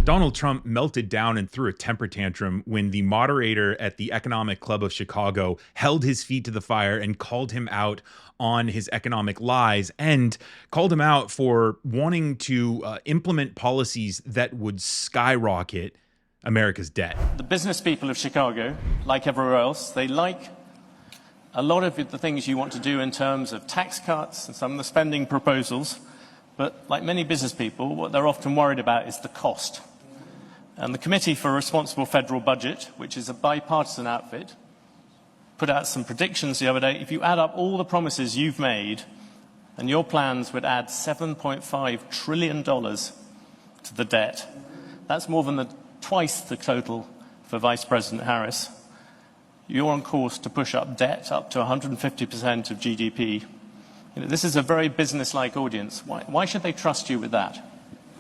Donald Trump melted down and threw a temper tantrum when the moderator at the Economic Club of Chicago held his feet to the fire and called him out on his economic lies and called him out for wanting to implement policies that would skyrocket America's debt. The business people of Chicago, like everywhere else, they like a lot of the things you want to do in terms of tax cuts and some of the spending proposals. But like many business people, what they're often worried about is the cost. And the Committee for a Responsible Federal Budget, which is a bipartisan outfit, put out some predictions the other day. If you add up all the promises you've made, and your plans would add $7.5 trillion to the debt. That's more than twice the total for Vice President Harris. You're on course to push up debt up to 150% of GDP. This is a very business-like audience. Why should they trust you with that?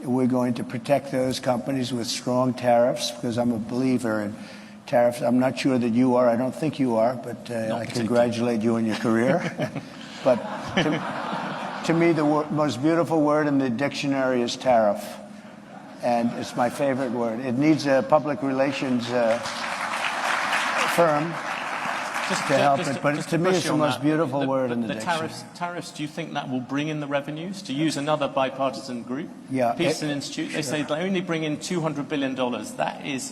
We're going to protect those companies with strong tariffs because I'm a believer in tariffs. I'm not sure that you are. I don't think you are, but I congratulate you on your career. But to me, the most beautiful word in the dictionary is tariff, and it's my favorite word. It needs a public relations firm to help it, but to me it's the most beautiful word in the dictionary. Tariffs, do you think that will bring in the revenues? To use another bipartisan group, yeah, Peterson Institute, they say they only bring in $200 billion. That is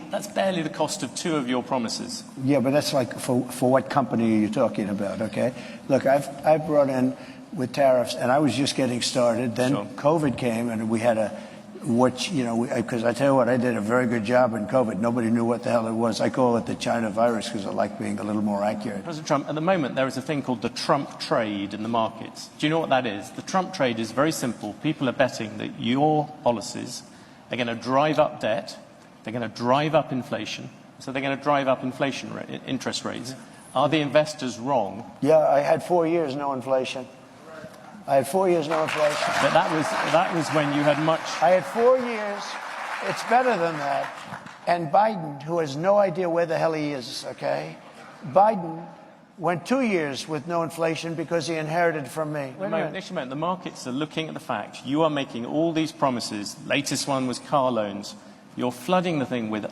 that's barely the cost of two of your promises. Yeah, but that's like, for what company are you talking about, okay? Look, I've brought in with tariffs, and I was just getting started. Then COVID came, and we had because I tell you what, I did a very good job in COVID. Nobody knew what the hell it was. I call it the China virus because I like being a little more accurate. President Trump, at the moment there is a thing called the Trump trade in the markets. Do you know what that is? The Trump trade is very simple. People are betting that your policies are going to drive up debt, they're going to drive up inflation, so they're going to drive up interest rates. Are the investors wrong? Yeah, I had 4 years no inflation. I had 4 years no inflation. But that was when you had much. I had 4 years. It's better than that. And Biden, who has no idea where the hell he is, okay? Biden went 2 years with no inflation because he inherited from me. The markets are looking at the fact you are making all these promises. Latest one was car loans. You're flooding the thing with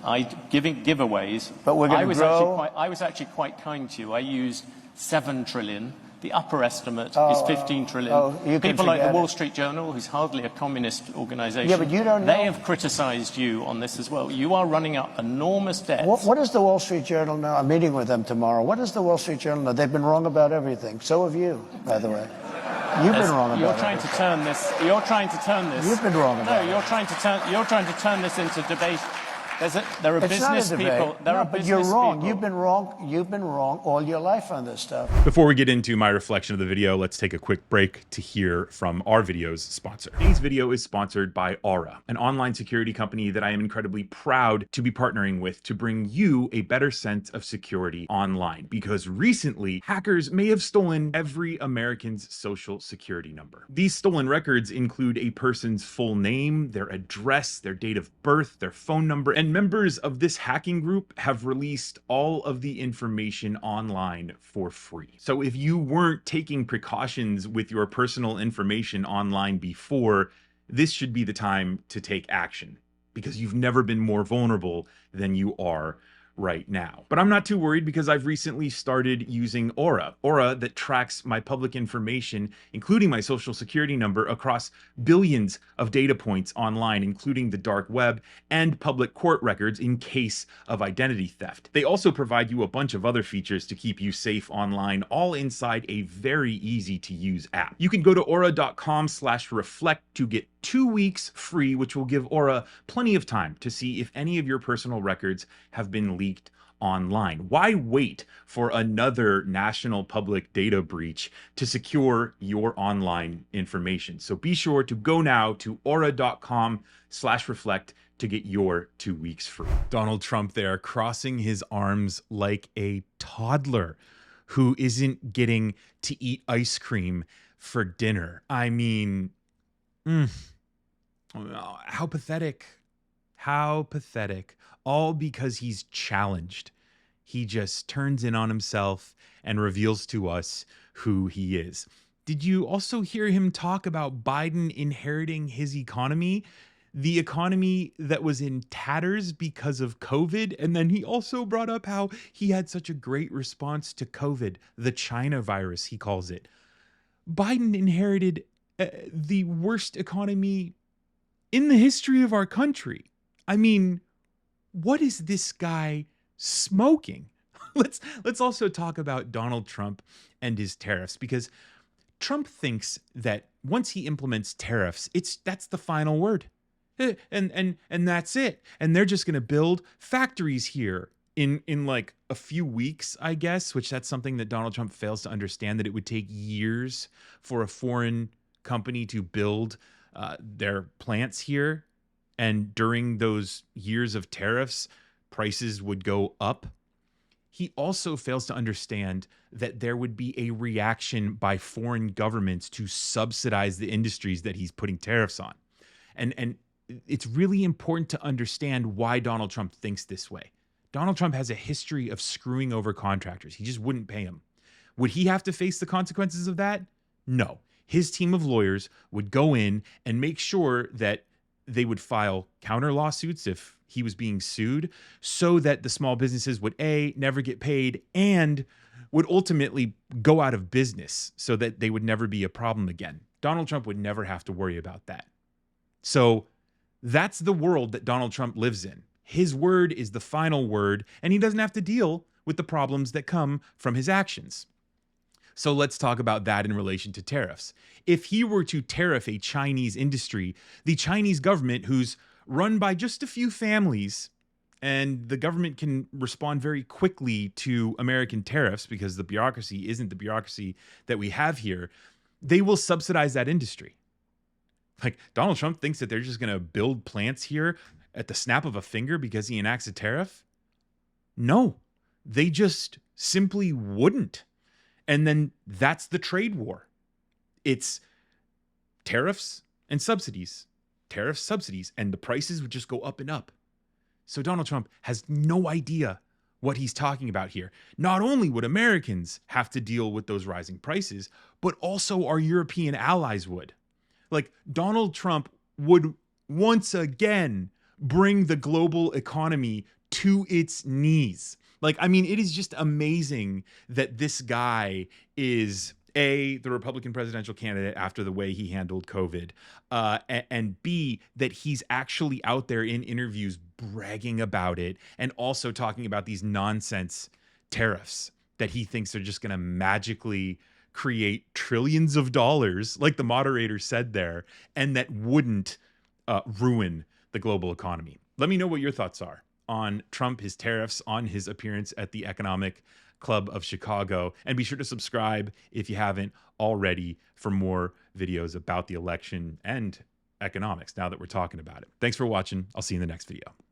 giving giveaways. But we're going to grow. I was actually quite kind to you. I used $7 trillion. The upper estimate is $15 trillion. People like the Wall Street Journal, who's hardly a communist organization, yeah, but you don't know. They have criticized you on this as well. You are running up enormous debts. What does the Wall Street Journal know? I'm meeting with them tomorrow. What does the Wall Street Journal know? They've been wrong about everything. So have you, by the way. You've been wrong about You're trying to turn this. You're trying to turn this. You've been wrong about it. No, you're trying to turn this into debate. There are business people. But you're wrong. You've been wrong. You've been wrong all your life on this stuff. Before we get into my reflection of the video, let's take a quick break to hear from our video's sponsor. Today's video is sponsored by Aura, an online security company that I am incredibly proud to be partnering with to bring you a better sense of security online. Because recently, hackers may have stolen every American's social security number. These stolen records include a person's full name, their address, their date of birth, their phone number, and members of this hacking group have released all of the information online for free. So if you weren't taking precautions with your personal information online before, this should be the time to take action because you've never been more vulnerable than you are right now. But I'm not too worried because I've recently started using Aura that tracks my public information, including my social security number, across billions of data points online, including the dark web and public court records in case of identity theft. They also provide you a bunch of other features to keep you safe online, all inside a very easy to use app. You can go to aura.com/reflect to get 2 weeks free, which will give Aura plenty of time to see if any of your personal records have been leaked online. Why wait for another national public data breach to secure your online information? So be sure to go now to aura.com/reflect to get your 2 weeks free. Donald Trump there crossing his arms like a toddler who isn't getting to eat ice cream for dinner. I mean, how pathetic. How pathetic. All because he's challenged. He just turns in on himself and reveals to us who he is. Did you also hear him talk about Biden inheriting his economy? the economy that was in tatters because of COVID. And then he also brought up how he had such a great response to COVID, the China virus, he calls it. Biden inherited the worst economy in the history of our country. I mean, what is this guy smoking? Let's also talk about Donald Trump and his tariffs, because Trump thinks that once he implements tariffs, that's the final word. And that's it. And they're just going to build factories here in like a few weeks, I guess, which that's something that Donald Trump fails to understand, that it would take years for a foreign company to build their plants here. And during those years of tariffs, prices would go up. He also fails to understand that there would be a reaction by foreign governments to subsidize the industries that he's putting tariffs on. And it's really important to understand why Donald Trump thinks this way. Donald Trump has a history of screwing over contractors. He just wouldn't pay them. Would he have to face the consequences of that? No. His team of lawyers would go in and make sure that they would file counter lawsuits if he was being sued, so that the small businesses would never get paid, and would ultimately go out of business so that they would never be a problem again. Donald Trump would never have to worry about that. So that's the world that Donald Trump lives in. His word is the final word, and he doesn't have to deal with the problems that come from his actions. So let's talk about that in relation to tariffs. If he were to tariff a Chinese industry, the Chinese government, who's run by just a few families, and the government can respond very quickly to American tariffs because the bureaucracy isn't the bureaucracy that we have here, they will subsidize that industry. Like, Donald Trump thinks that they're just going to build plants here at the snap of a finger because he enacts a tariff? No, they just simply wouldn't. And then that's the trade war. It's tariffs and subsidies, tariffs, subsidies, and the prices would just go up and up. So Donald Trump has no idea what he's talking about here. Not only would Americans have to deal with those rising prices, but also our European allies would. Like, Donald Trump would once again bring the global economy to its knees. Like, I mean, it is just amazing that this guy is A, the Republican presidential candidate after the way he handled COVID, and B, that he's actually out there in interviews bragging about it, and also talking about these nonsense tariffs that he thinks are just going to magically create trillions of dollars, like the moderator said there, and that wouldn't ruin the global economy. Let me know what your thoughts are on Trump, his tariffs, on his appearance at the Economic Club of Chicago. And be sure to subscribe if you haven't already for more videos about the election and economics now that we're talking about it. Thanks for watching. I'll see you in the next video.